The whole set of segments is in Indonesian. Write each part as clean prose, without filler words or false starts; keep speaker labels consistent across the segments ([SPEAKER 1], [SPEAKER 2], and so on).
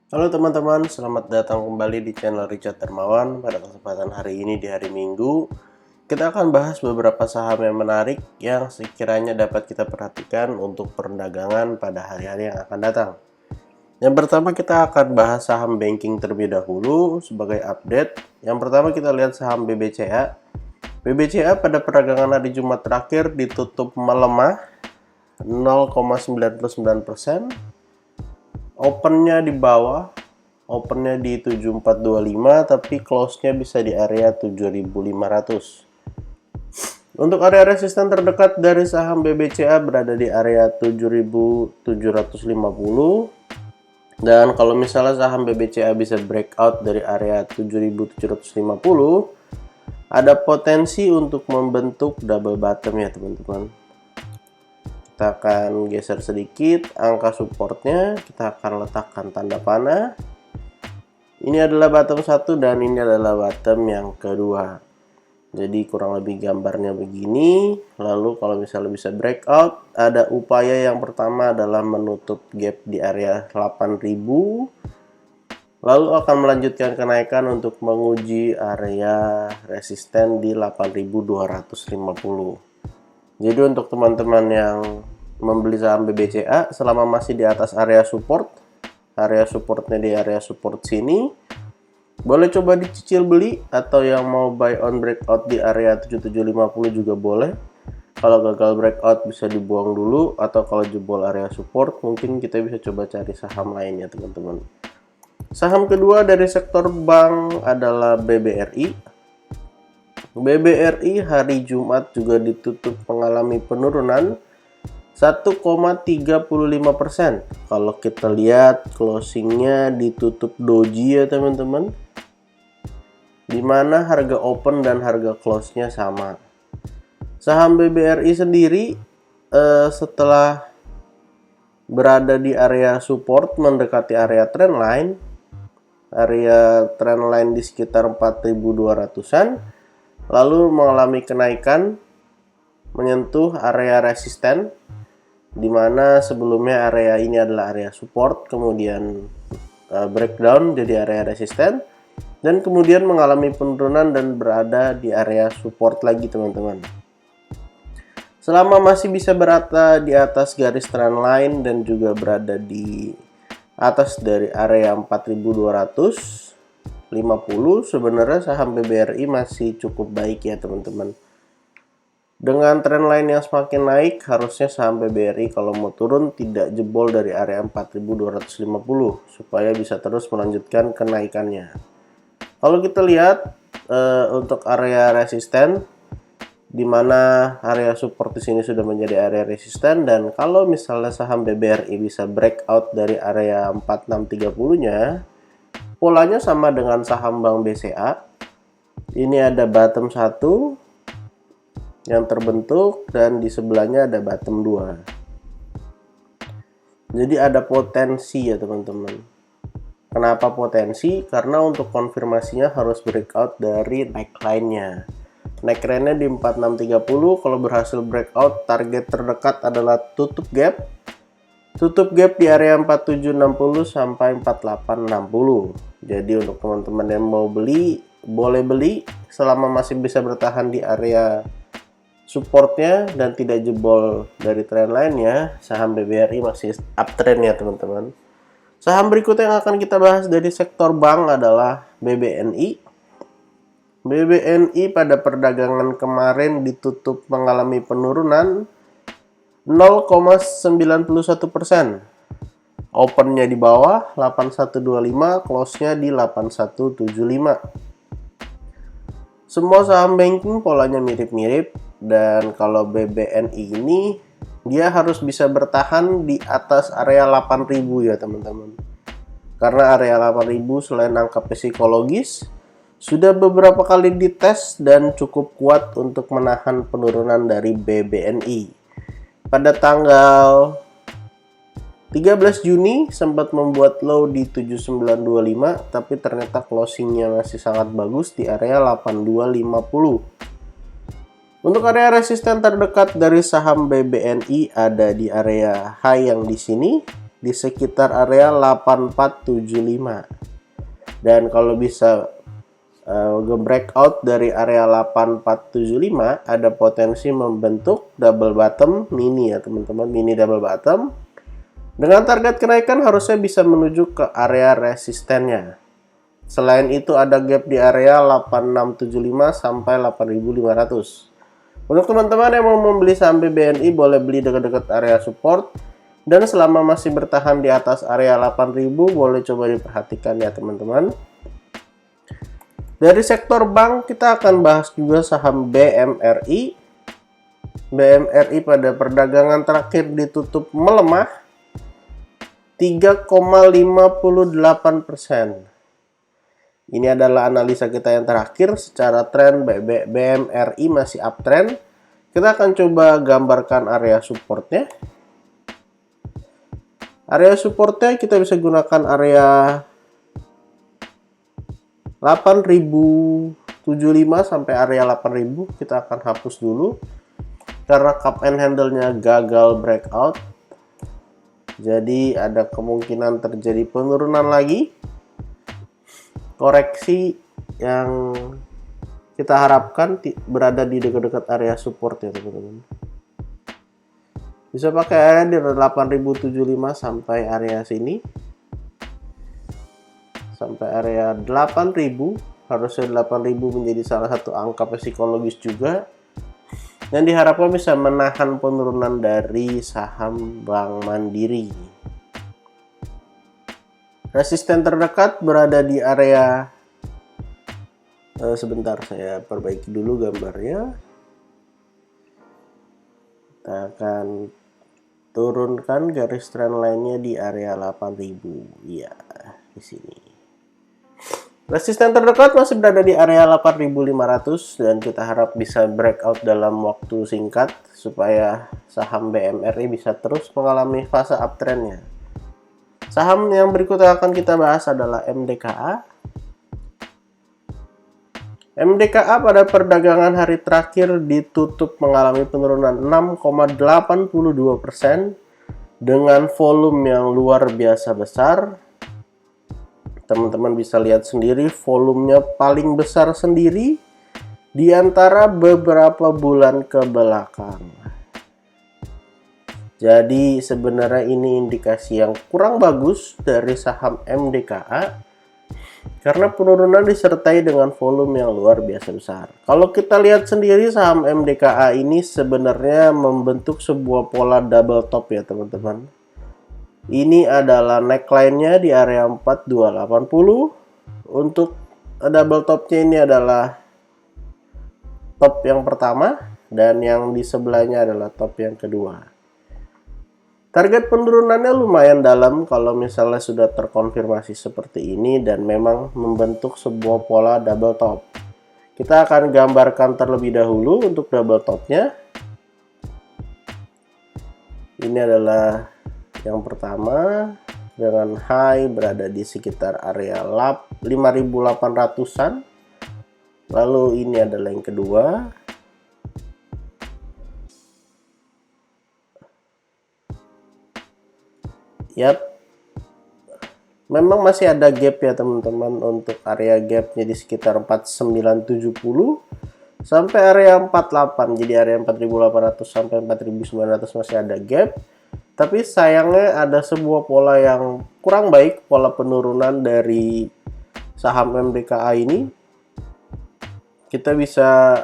[SPEAKER 1] Halo teman-teman, selamat datang kembali di channel Richard Dermawan. Pada kesempatan hari ini di hari Minggu, kita akan bahas beberapa saham yang menarik yang sekiranya dapat kita perhatikan untuk perdagangan pada hari-hari yang akan datang. Yang pertama kita akan bahas saham banking terlebih dahulu sebagai update. Yang pertama kita lihat saham BBCA. BBCA pada perdagangan hari Jumat terakhir ditutup melemah 0,99%. Opennya di bawah, opennya di 7425, tapi close-nya bisa di area 7500. Untuk area resisten terdekat dari saham BBCA berada di area 7750. Dan kalau misalnya saham BBCA bisa breakout dari area 7750, ada potensi untuk membentuk double bottom ya teman-teman. Kita akan geser sedikit angka supportnya, kita akan letakkan tanda panah. Ini adalah bottom 1 dan ini adalah bottom yang kedua. Jadi kurang lebih gambarnya begini. Lalu kalau misalnya bisa breakout, ada upaya yang pertama adalah menutup gap di area 8000. Lalu akan melanjutkan kenaikan untuk menguji area resisten di 8250. Jadi untuk teman-teman yang membeli saham BBCA selama masih di atas area supportnya di area support sini, boleh coba dicicil beli, atau yang mau buy on breakout di area 7750 juga boleh. Kalau gagal breakout bisa dibuang dulu, atau kalau jebol area support mungkin kita bisa coba cari saham lain ya teman-teman. Saham kedua dari sektor bank adalah BBRI. BBRI hari Jumat juga ditutup mengalami penurunan 1,35%. Kalau kita lihat closingnya ditutup doji ya teman-teman, dimana harga open dan harga close-nya sama. Saham BBRI sendiri setelah berada di area support mendekati area trendline di sekitar 4200-an, lalu mengalami kenaikan menyentuh area resisten, di mana sebelumnya area ini adalah area support, kemudian breakdown jadi area resisten, dan kemudian mengalami penurunan dan berada di area support lagi teman-teman. Selama masih bisa berada di atas garis trendline dan juga berada di atas dari area 4250, sebenarnya saham BBRI masih cukup baik ya teman-teman. Dengan trendline yang semakin naik, harusnya saham BBRI kalau mau turun tidak jebol dari area 4250 supaya bisa terus melanjutkan kenaikannya. Kalau kita lihat untuk area resisten, di mana area support di sini sudah menjadi area resisten, dan kalau misalnya saham BBRI bisa breakout dari area 4630-nya, polanya sama dengan saham Bank BCA. Ini ada bottom 1 yang terbentuk dan di sebelahnya ada bottom 2. Jadi ada potensi ya teman-teman. Kenapa potensi? Karena untuk konfirmasinya harus breakout dari neckline-nya. Neckline-nya di 4630, kalau berhasil breakout, target terdekat adalah tutup gap di area 4760 sampai 4860. Jadi untuk teman-teman yang mau beli, boleh beli selama masih bisa bertahan di area supportnya dan tidak jebol dari trendline-nya. Saham BBRI masih uptrend ya teman-teman. Saham berikutnya yang akan kita bahas dari sektor bank adalah BBNI. BBNI pada perdagangan kemarin ditutup mengalami penurunan 0,91%. Opennya di bawah 8125, close-nya di 8175. Semua saham banking polanya mirip-mirip, dan kalau BBNI ini dia harus bisa bertahan di atas area 8000 ya teman-teman. Karena area 8000 selain angka psikologis sudah beberapa kali dites dan cukup kuat untuk menahan penurunan dari BBNI. Pada tanggal 13 Juni sempat membuat low di 7925, tapi ternyata closingnya masih sangat bagus di area 8250. Untuk area resisten terdekat dari saham BBNI ada di area high yang di sini, di sekitar area 8475. Dan kalau bisa breakout dari area 8475, ada potensi membentuk double bottom mini ya teman-teman, mini double bottom. Dengan target kenaikan harusnya bisa menuju ke area resistennya. Selain itu ada gap di area 8675 sampai 8500. Untuk teman-teman yang mau membeli saham BBNI boleh beli dekat-dekat area support, dan selama masih bertahan di atas area 8000 boleh coba diperhatikan ya teman-teman. Dari sektor bank kita akan bahas juga saham BMRI. BMRI pada perdagangan terakhir ditutup melemah 3,58%. Ini adalah analisa kita yang terakhir. Secara tren BMRI masih uptrend. Kita akan coba gambarkan area supportnya. Area supportnya kita bisa gunakan area 8075 sampai area 8000. Kita akan hapus dulu karena cup and handle-nya gagal breakout. Jadi ada kemungkinan terjadi penurunan lagi. Koreksi yang kita harapkan berada di dekat-dekat area support ya teman-teman. Bisa pakai area di 8075 sampai area sini. Sampai area 8000, harusnya 8000 menjadi salah satu angka psikologis juga, dan diharapkan bisa menahan penurunan dari saham Bank Mandiri. Resisten terdekat berada di area sebentar saya perbaiki dulu gambarnya. Kita akan turunkan garis trend line-nya di area 8000. Iya, di sini. Resisten terdekat masih berada di area 8500 dan kita harap bisa breakout dalam waktu singkat supaya saham BMRI bisa terus mengalami fase uptrendnya. Saham yang berikutnya akan kita bahas adalah MDKA. MDKA pada perdagangan hari terakhir ditutup mengalami penurunan 6,82% dengan volume yang luar biasa besar. Teman-teman bisa lihat sendiri, volumenya paling besar sendiri di antara beberapa bulan ke belakang. Jadi sebenarnya ini indikasi yang kurang bagus dari saham MDKA karena penurunan disertai dengan volume yang luar biasa besar. Kalau kita lihat sendiri, saham MDKA ini sebenarnya membentuk sebuah pola double top ya teman-teman. Ini adalah neckline-nya di area 4280. Untuk double top-nya ini adalah top yang pertama dan yang di sebelahnya adalah top yang kedua. Target penurunannya lumayan dalam kalau misalnya sudah terkonfirmasi seperti ini dan memang membentuk sebuah pola double top. Kita akan gambarkan terlebih dahulu untuk double top-nya. Ini adalah yang pertama dengan high berada di sekitar area 5800-an. Lalu ini adalah yang kedua. Yap. Memang masih ada gap ya teman-teman, untuk area gapnya di sekitar 4970 sampai area 48. Jadi area 4800 sampai 4900 masih ada gap. Tapi sayangnya ada sebuah pola yang kurang baik, pola penurunan dari saham MDKA ini. Kita bisa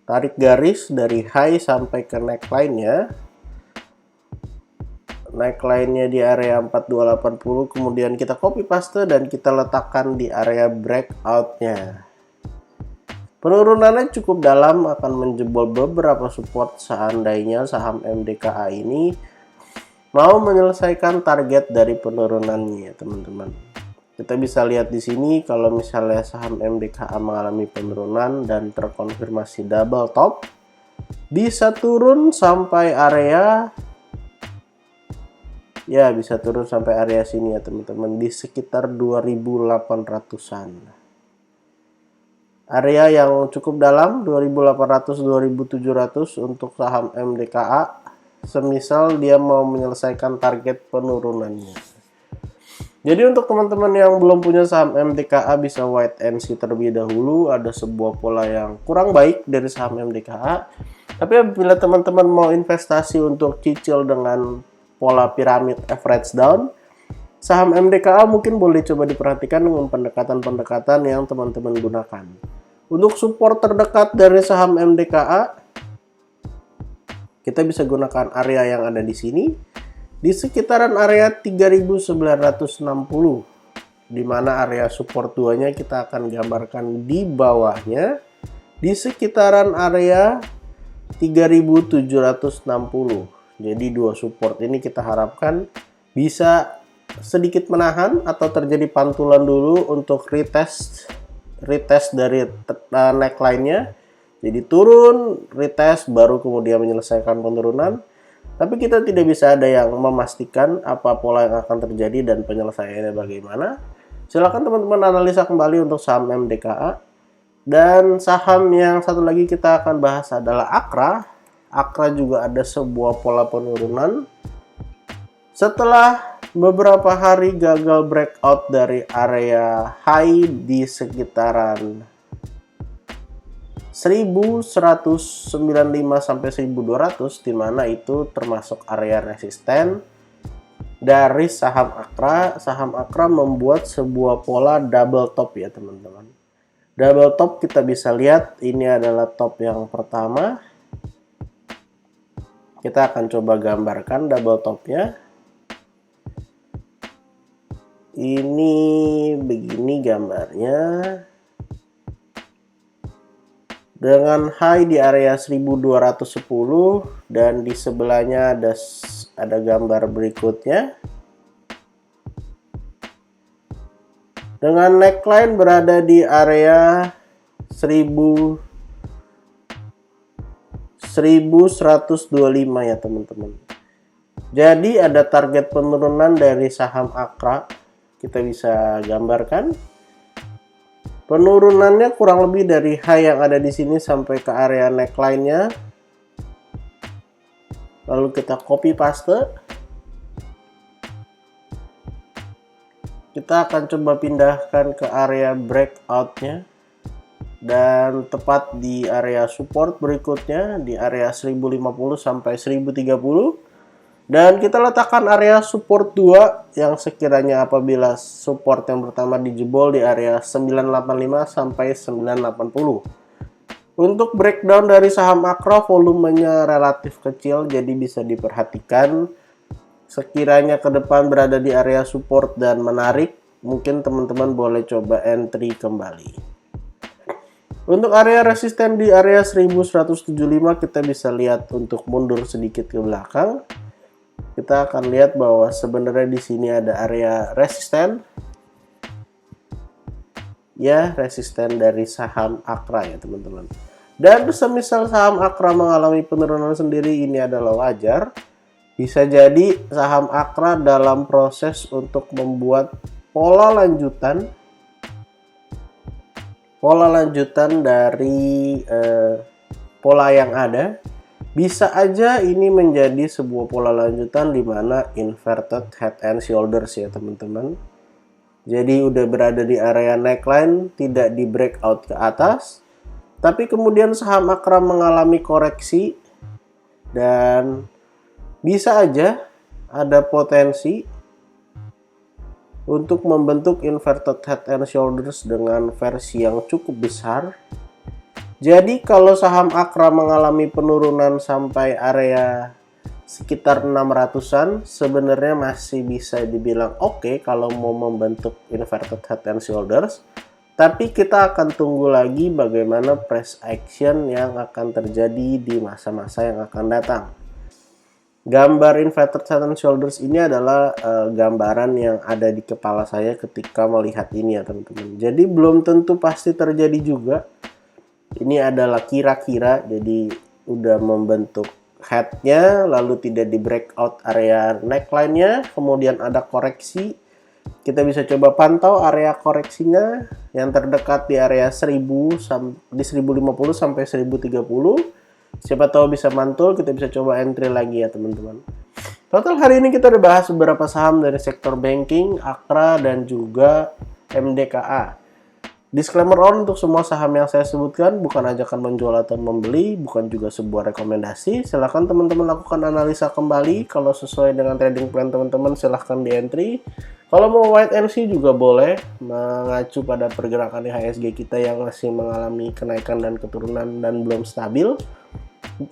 [SPEAKER 1] tarik garis dari high sampai ke neckline-nya. Neckline-nya di area 4280, kemudian kita copy paste dan kita letakkan di area breakout-nya. Penurunannya cukup dalam, akan menjebol beberapa support seandainya saham MDKA ini mau menyelesaikan target dari penurunannya ya teman-teman. Kita bisa lihat di sini kalau misalnya saham MDKA mengalami penurunan dan terkonfirmasi double top, bisa turun sampai area bisa turun sampai area sini ya teman-teman, di sekitar 2800-an. Area yang cukup dalam 2800-2700 untuk saham MDKA semisal dia mau menyelesaikan target penurunannya. Jadi untuk teman-teman yang belum punya saham MDKA bisa wait and see terlebih dahulu. Ada sebuah pola yang kurang baik dari saham MDKA. Tapi apabila teman-teman mau investasi untuk cicil dengan pola piramid average down, saham MDKA mungkin boleh coba diperhatikan dengan pendekatan-pendekatan yang teman-teman gunakan. Untuk support terdekat dari saham MDKA, kita bisa gunakan area yang ada di sini. Di sekitaran area 3960, di mana area support 2-nya kita akan gambarkan di bawahnya di sekitaran area 3760. Jadi dua support ini kita harapkan bisa sedikit menahan atau terjadi pantulan dulu untuk retest dari neckline-nya. Jadi turun, retest, baru kemudian menyelesaikan penurunan. Tapi kita tidak bisa ada yang memastikan apa pola yang akan terjadi dan penyelesaiannya bagaimana. Silakan teman-teman analisa kembali untuk saham MDKA. Dan saham yang satu lagi kita akan bahas adalah Akra. Akra juga ada sebuah pola penurunan. Setelah beberapa hari gagal breakout dari area high di sekitaran 1195 sampai 1200, di mana itu termasuk area resisten dari saham Akra. Saham Akra membuat sebuah pola double top ya teman-teman. Double top kita bisa lihat ini adalah top yang pertama. Kita akan coba gambarkan double topnya. Ini begini gambarnya. Dengan high di area 1210 dan di sebelahnya ada gambar berikutnya. Dengan neckline berada di area 1125 ya teman-teman. Jadi ada target penurunan dari saham Akra. Kita bisa gambarkan. Penurunannya kurang lebih dari high yang ada di sini sampai ke area neckline-nya. Lalu kita copy paste. Kita akan coba pindahkan ke area breakout-nya. Dan tepat di area support berikutnya di area 1050 sampai 1030. Dan kita letakkan area support 2 yang sekiranya apabila support yang pertama dijebol di area 985 sampai 980. Untuk breakdown dari saham Akra, volumenya relatif kecil, jadi bisa diperhatikan. Sekiranya ke depan berada di area support dan menarik, mungkin teman-teman boleh coba entry kembali. Untuk area resisten di area 1175 kita bisa lihat untuk mundur sedikit ke belakang. Kita akan lihat bahwa sebenarnya di sini ada area resisten. Ya, resisten dari saham Akra ya teman-teman. Dan semisal saham Akra mengalami penurunan sendiri, ini adalah wajar. Bisa jadi saham Akra dalam proses untuk membuat pola lanjutan dari pola yang ada. Bisa aja ini menjadi sebuah pola lanjutan di mana inverted head and shoulders ya teman-teman. Jadi udah berada di area neckline, tidak di breakout ke atas. Tapi kemudian saham Akra mengalami koreksi dan bisa aja ada potensi untuk membentuk inverted head and shoulders dengan versi yang cukup besar. Jadi kalau saham Akra mengalami penurunan sampai area sekitar 600-an, sebenarnya masih bisa dibilang oke kalau mau membentuk inverted head and shoulders. Tapi kita akan tunggu lagi bagaimana price action yang akan terjadi di masa-masa yang akan datang. Gambar inverted head and shoulders ini adalah gambaran yang ada di kepala saya ketika melihat ini ya teman-teman. Jadi belum tentu pasti terjadi juga. Ini adalah kira-kira, jadi udah membentuk head-nya, lalu tidak di breakout area neckline-nya, kemudian ada koreksi. Kita bisa coba pantau area koreksinya yang terdekat di area 1000 di 1050 sampai 1030. Siapa tahu bisa mantul, kita bisa coba entry lagi ya teman-teman. Total hari ini kita udah bahas beberapa saham dari sektor banking, Akra, dan juga MDKA. Disclaimer on untuk semua saham yang saya sebutkan bukan ajakan menjual atau membeli, bukan juga sebuah rekomendasi. Silahkan teman-teman lakukan analisa kembali. Kalau sesuai dengan trading plan teman-teman silahkan di entry. Kalau mau wait and see juga boleh, mengacu pada pergerakan IHSG kita yang masih mengalami kenaikan dan keturunan dan belum stabil.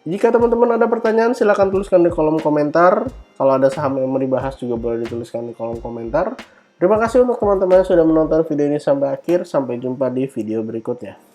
[SPEAKER 1] Jika teman-teman ada pertanyaan, silahkan tuliskan di kolom komentar. Kalau ada saham yang mau dibahas juga boleh dituliskan di kolom komentar. Terima kasih untuk teman-teman yang sudah menonton video ini sampai akhir. Sampai jumpa di video berikutnya.